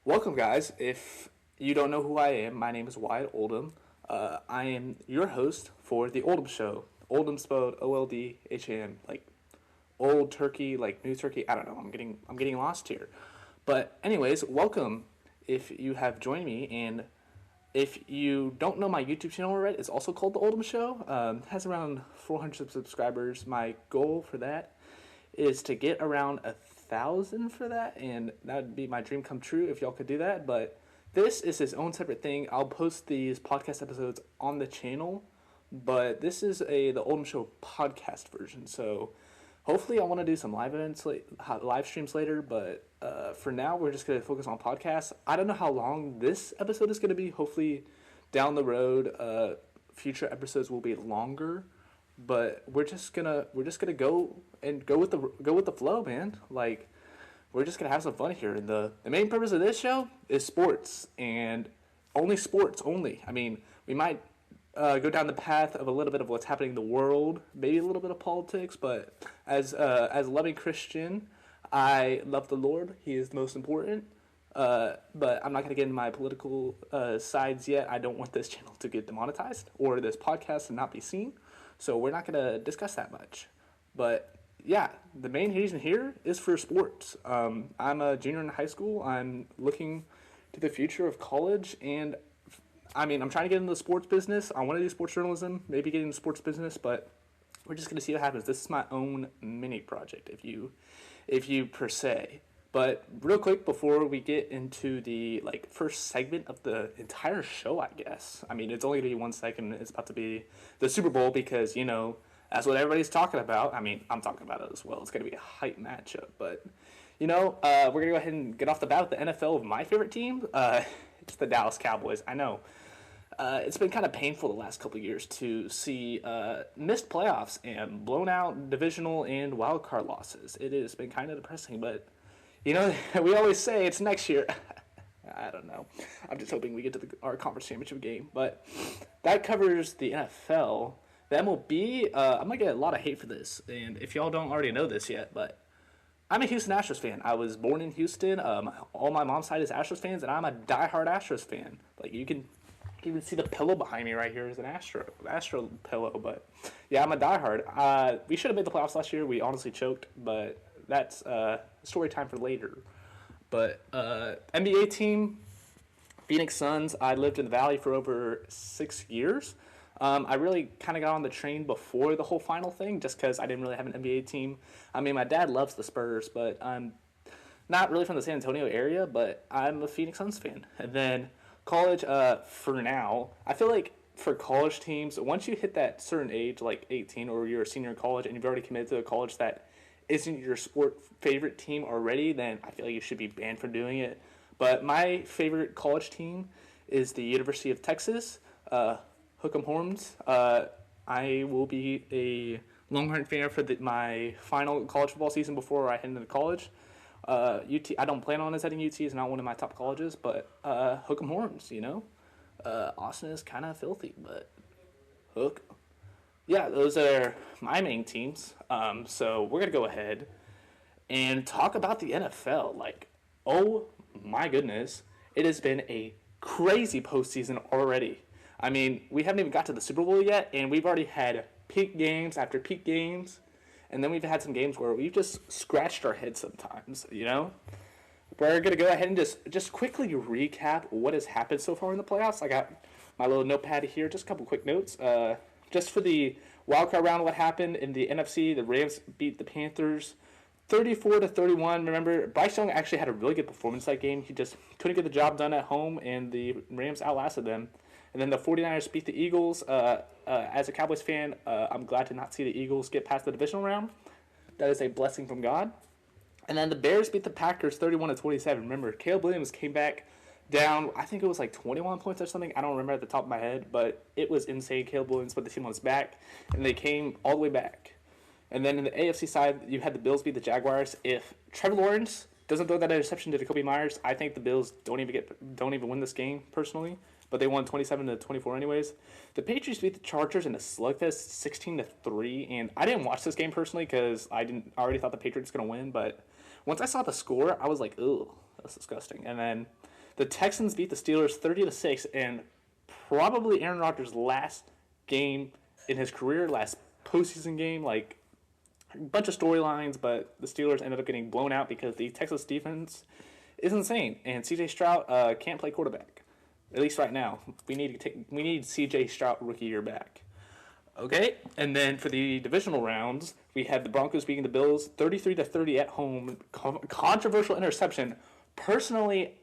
Welcome, guys. If you don't know who I am, my name is Wyatt Oldham. I am your host for the Oldham Show. Oldham spelled Oldham, like old turkey, like new turkey. I don't know. I'm getting lost here. But anyways, welcome. If you have joined me, and if you don't know my YouTube channel already, it's also called the Oldham Show. It has around 400 subscribers. My goal for that is to get around 1,000 for that, and that would be my dream come true if y'all could do that. But this is his own separate thing. I'll post these podcast episodes on the channel, but this is the Oldham Show podcast version. So hopefully, I want to do some live events, live streams later. But for now, we're just gonna focus on podcasts. I don't know how long this episode is gonna be. Hopefully, down the road, future episodes will be longer, but we're just gonna go with the flow, man. Like, we're just gonna have some fun here. And the main purpose of this show is sports, and only sports only. I mean, we might go down the path of a little bit of what's happening in the world, maybe a little bit of politics, but as a loving Christian, I love the Lord. He is the most important. But I'm not going to get into my political sides yet. I don't want this channel to get demonetized or this podcast to not be seen. So we're not going to discuss that much. But yeah, the main reason here is for sports. I'm a junior in high school. I'm looking to the future of college. And I mean, I'm trying to get into the sports business. I want to do sports journalism, maybe get into sports business, but we're just going to see what happens. This is my own mini project, if you per se. But real quick before we get into the first segment of the entire show, I guess. I mean, it's only gonna be 1 second. It's about to be the Super Bowl because that's what everybody's talking about. I mean, I'm talking about it as well. It's gonna be a hype matchup. But we're gonna go ahead and get off the bat with the NFL of my favorite team. It's the Dallas Cowboys. I know. It's been kind of painful the last couple of years to see missed playoffs and blown out divisional and wild card losses. It has been kind of depressing, but we always say it's next year. I don't know. I'm just hoping we get to our conference championship game. But that covers the NFL. The MLB, I'm going to get a lot of hate for this. And if y'all don't already know this yet, but I'm a Houston Astros fan. I was born in Houston. All my mom's side is Astros fans, and I'm a diehard Astros fan. Like, you can even see the pillow behind me right here is an Astro pillow. But yeah, I'm a diehard. We should have made the playoffs last year. We honestly choked, but that's story time for later. But NBA team, Phoenix Suns. I lived in the Valley for over 6 years. I really kind of got on the train before the whole final thing, just because I didn't really have an NBA team. I mean, my dad loves the Spurs, but I'm not really from the San Antonio area, but I'm a Phoenix Suns fan. And then college, for now, I feel like for college teams, once you hit that certain age, like 18, or you're a senior in college, and you've already committed to a college that isn't your sport favorite team already, then I feel like you should be banned from doing it. But my favorite college team is the University of Texas, Hook 'em Horns. I will be a Longhorn fan for my final college football season before I head into college. UT, I don't plan on attending UT. It's not one of my top colleges, but Hook 'em Horns, Austin is kind of filthy, but Hook. Yeah, those are my main teams. So we're going to go ahead and talk about the NFL. Like, oh my goodness, it has been a crazy postseason already. I mean, we haven't even got to the Super Bowl yet, and we've already had peak games after peak games. And then we've had some games where we've just scratched our heads sometimes, We're going to go ahead and just quickly recap what has happened so far in the playoffs. I got my little notepad here, just a couple quick notes. Just for the wildcard round, what happened in the NFC, the Rams beat the Panthers 34-31. Remember, Bryce Young actually had a really good performance that game. He just couldn't get the job done at home, and the Rams outlasted them. And then the 49ers beat the Eagles. As a Cowboys fan, I'm glad to not see the Eagles get past the divisional round. That is a blessing from God. And then the Bears beat the Packers 31-27. Remember, Caleb Williams came back down, I think it was like 21 points or something. I don't remember at the top of my head, but it was insane. Caleb Williams put the team on his back, and they came all the way back. And then in the AFC side, you had the Bills beat the Jaguars. If Trevor Lawrence doesn't throw that interception to Jacoby Myers, I think the Bills don't even win this game personally. But they won 27-24 anyways. The Patriots beat the Chargers in a slugfest 16-3, and I didn't watch this game personally because I already thought the Patriots were going to win, but once I saw the score, I was like, "Ugh, that's disgusting." And then the Texans beat the Steelers 30-6, and probably Aaron Rodgers' last game in his career, last postseason game. Like, a bunch of storylines, but the Steelers ended up getting blown out because the Texas defense is insane, and C.J. Stroud can't play quarterback. At least right now, we need C.J. Stroud rookie year back. Okay, and then for the divisional rounds, we had the Broncos beating the Bills 33-30 at home. Controversial interception. Personally,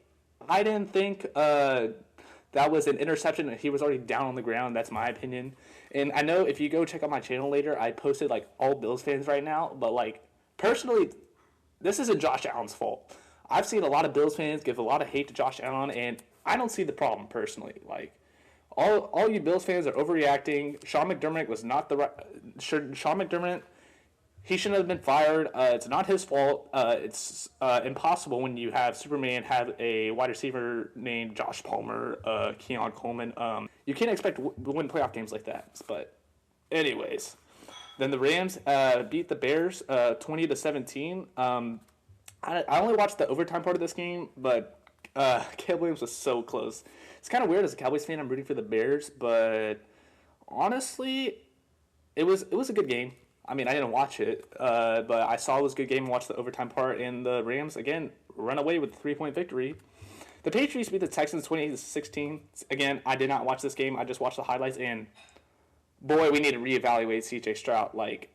I didn't think that was an interception. He was already down on the ground. That's my opinion. And I know if you go check out my channel later, I posted like all Bills fans right now. But like personally, this isn't Josh Allen's fault. I've seen a lot of Bills fans give a lot of hate to Josh Allen, and I don't see the problem personally. Like, all you Bills fans are overreacting. Sean McDermott was not the right. Sean McDermott, he shouldn't have been fired. It's not his fault. It's impossible when you have Superman have a wide receiver named Josh Palmer, Keon Coleman. You can't expect to win playoff games like that. But, anyways, then the Rams beat the Bears 20-17. I only watched the overtime part of this game, but Caleb Williams was so close. It's kind of weird as a Cowboys fan. I'm rooting for the Bears, but honestly, it was a good game. I mean, I didn't watch it, but I saw it was a good game and watched the overtime part. And the Rams again run away with a 3-point victory. The Patriots beat the Texans 28-16. Again, I did not watch this game. I just watched the highlights, and boy, we need to reevaluate C.J. Stroud. Like,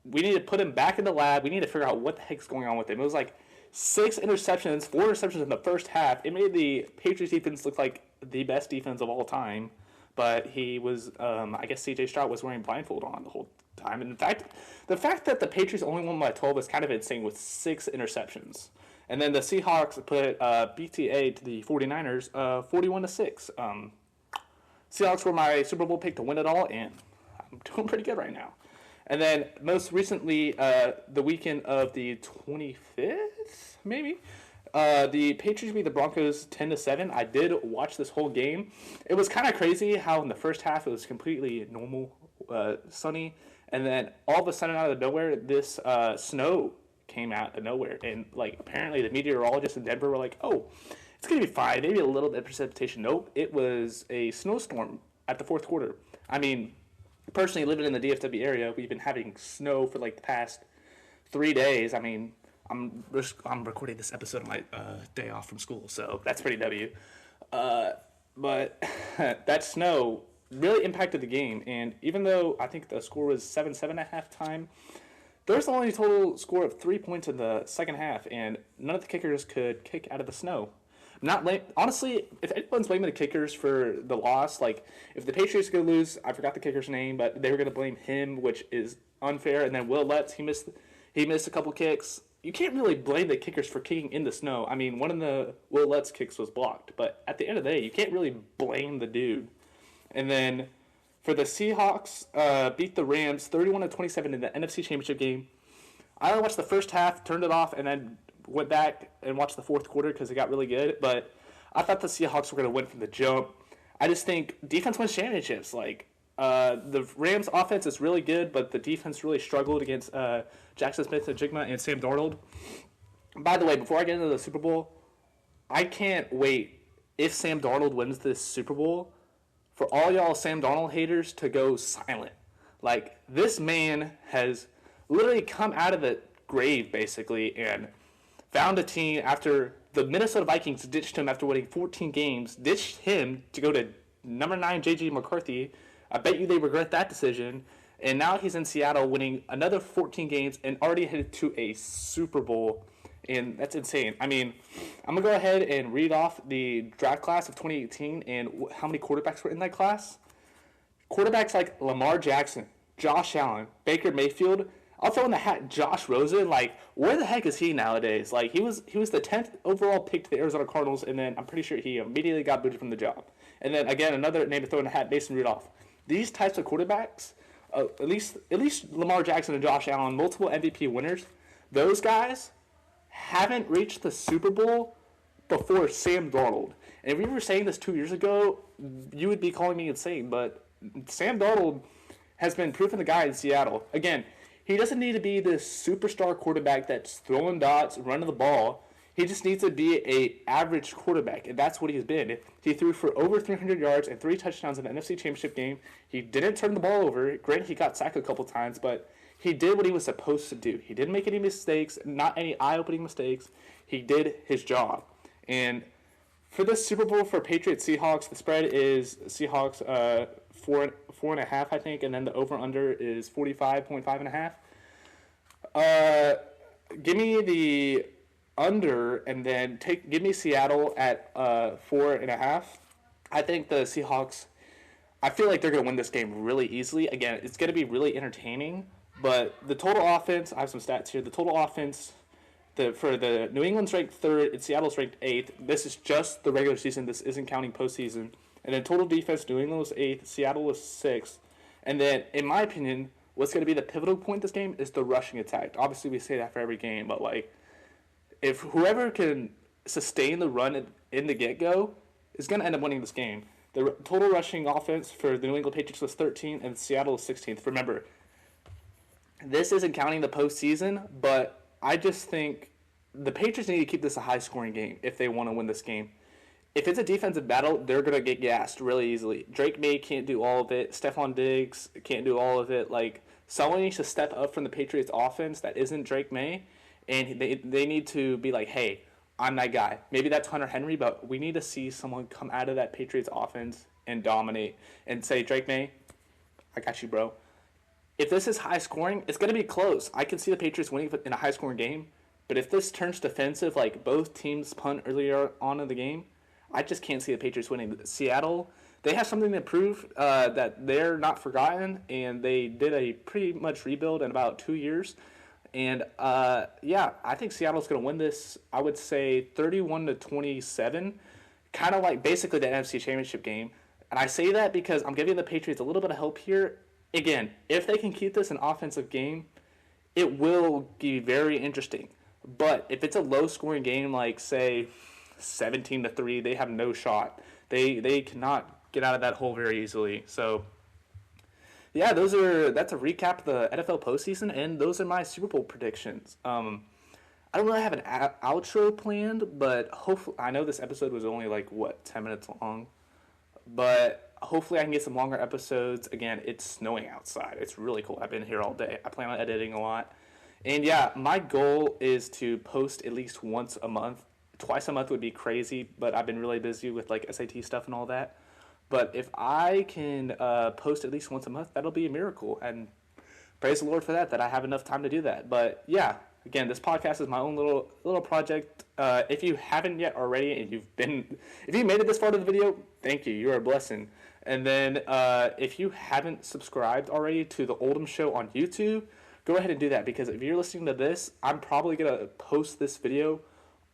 we need to put him back in the lab. We need to figure out what the heck's going on with him. It was like 4 interceptions in the first half. It made the Patriots defense look like the best defense of all time. But he was, I guess C.J. Stroud was wearing blindfold on the whole time. And in fact, the fact that the Patriots only won by 12 is kind of insane with 6 interceptions. And then the Seahawks put BTA to the 49ers 41-6. Seahawks were my Super Bowl pick to win it all, and I'm doing pretty good right now. And then most recently, the weekend of the 25th, maybe, the Patriots beat the Broncos 10-7. I did watch this whole game. It was kind of crazy how in the first half it was completely normal, sunny, and then all of a sudden out of nowhere, this snow came out of nowhere. And like apparently the meteorologists in Denver were like, "Oh, it's gonna be fine. Maybe a little bit of precipitation." Nope, it was a snowstorm at the fourth quarter. I mean, personally, living in the DFW area, we've been having snow for like the past 3 days. I mean, I'm recording this episode on my day off from school, so that's pretty W. But that snow really impacted the game, and even though I think the score was 7-7 at halftime, there's only a total score of 3 points in the second half, and none of the kickers could kick out of the snow. Honestly, if anyone's blaming the kickers for the loss, like, if the Patriots are going to lose, I forgot the kicker's name, but they were going to blame him, which is unfair, and then Will Lutz, he missed a couple kicks. You can't really blame the kickers for kicking in the snow. I mean, one of the Will Lutz kicks was blocked, but at the end of the day, you can't really blame the dude. And then for the Seahawks, beat the Rams 31-27 in the NFC Championship game. I only watched the first half, turned it off, and then went back and watched the fourth quarter because it got really good. But I thought the Seahawks were going to win from the jump. I just think defense wins championships. Like, the Rams' offense is really good, but the defense really struggled against Jackson Smith-Njigba and Sam Darnold. By the way, before I get into the Super Bowl, I can't wait if Sam Darnold wins this Super Bowl for all y'all Sam Darnold haters to go silent. Like, this man has literally come out of the grave, basically, and found a team after the Minnesota Vikings ditched him after winning 14 games, ditched him to go to number 9 J.J. McCarthy. I bet you they regret that decision. And now he's in Seattle winning another 14 games and already headed to a Super Bowl. And that's insane. I mean, I'm going to go ahead and read off the draft class of 2018 and how many quarterbacks were in that class. Quarterbacks like Lamar Jackson, Josh Allen, Baker Mayfield. I'll throw in the hat Josh Rosen. Like, where the heck is he nowadays? Like, he was the 10th overall pick to the Arizona Cardinals, and then I'm pretty sure he immediately got booted from the job. And then, again, another name to throw in the hat, Mason Rudolph. These types of quarterbacks, at least Lamar Jackson and Josh Allen, multiple MVP winners, those guys haven't reached the Super Bowl before Sam Darnold. And if we were saying this 2 years ago, you would be calling me insane. But Sam Darnold has been proving the guy in Seattle. Again, he doesn't need to be this superstar quarterback that's throwing dots, running the ball. He just needs to be a average quarterback, and that's what he's been. He threw for over 300 yards and 3 touchdowns in the NFC Championship game. He didn't turn the ball over. Granted, he got sacked a couple times, but he did what he was supposed to do. He didn't make any mistakes, not any eye-opening mistakes. He did his job. And for this Super Bowl for Patriots Seahawks, the spread is Seahawks 4.5, I think, and then the over/under is 45.5.5. Give me the under, and then give me Seattle at 4.5. I think the Seahawks, I feel like they're going to win this game really easily. Again, it's going to be really entertaining, but the total offense, I have some stats here. The total offense for the New England's ranked 3rd and Seattle's ranked 8th. This is just the regular season. This isn't counting postseason. And then total defense, New England was 8th, Seattle was 6th. And then, in my opinion, what's going to be the pivotal point this game is the rushing attack. Obviously, we say that for every game, but like, if whoever can sustain the run in the get-go is going to end up winning this game. The total rushing offense for the New England Patriots was 13th, and Seattle was 16th. Remember, this isn't counting the postseason, but I just think the Patriots need to keep this a high-scoring game if they want to win this game. If it's a defensive battle, they're going to get gassed really easily. Drake May can't do all of it. Stephon Diggs can't do all of it. Like, someone needs to step up from the Patriots offense that isn't Drake May, and they need to be like, hey, I'm that guy. Maybe that's Hunter Henry, but we need to see someone come out of that Patriots offense and dominate and say, Drake May, I got you, bro. If this is high scoring, it's going to be close. I can see the Patriots winning in a high scoring game, but if this turns defensive, like both teams punt earlier on in the game, I just can't see the Patriots winning. Seattle, they have something to prove that they're not forgotten, and they did a pretty much rebuild in about 2 years. And, yeah, I think Seattle's going to win this, I would say, 31-27, kind of like basically the NFC Championship game. And I say that because I'm giving the Patriots a little bit of hope here. Again, if they can keep this an offensive game, it will be very interesting. But if it's a low-scoring game like, say, 17-3, they have no shot. They cannot get out of that hole very easily. So, yeah, that's a recap of the NFL postseason, and those are my Super Bowl predictions. I don't really have an outro planned, but hopefully, I know this episode was only 10 minutes long, but hopefully I can get some longer episodes. Again, it's snowing outside. It's really cold. I've been here all day. I plan on editing a lot. And yeah, my goal is to post at least once a month. Twice a month would be crazy, but I've been really busy with SAT stuff and all that. But if I can post at least once a month, that'll be a miracle. And praise the Lord for that I have enough time to do that. But yeah, again, this podcast is my own little project. If you haven't yet already, and if you made it this far to the video, thank you. You're a blessing. And then if you haven't subscribed already to the Oldham Show on YouTube, go ahead and do that, because if you're listening to this, I'm probably gonna post this video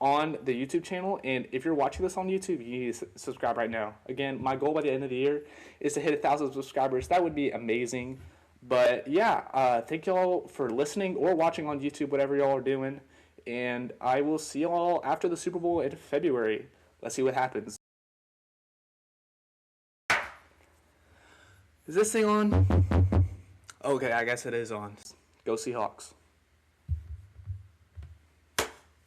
on the YouTube channel, and if you're watching this on YouTube, you need to subscribe right now. Again, my goal by the end of the year is to hit 1,000 subscribers. That would be amazing. But yeah, thank y'all for listening or watching on YouTube, whatever y'all are doing, and I will see y'all after the Super Bowl in February. Let's see what happens. Is this thing on? Okay, I guess it is on. Go Seahawks.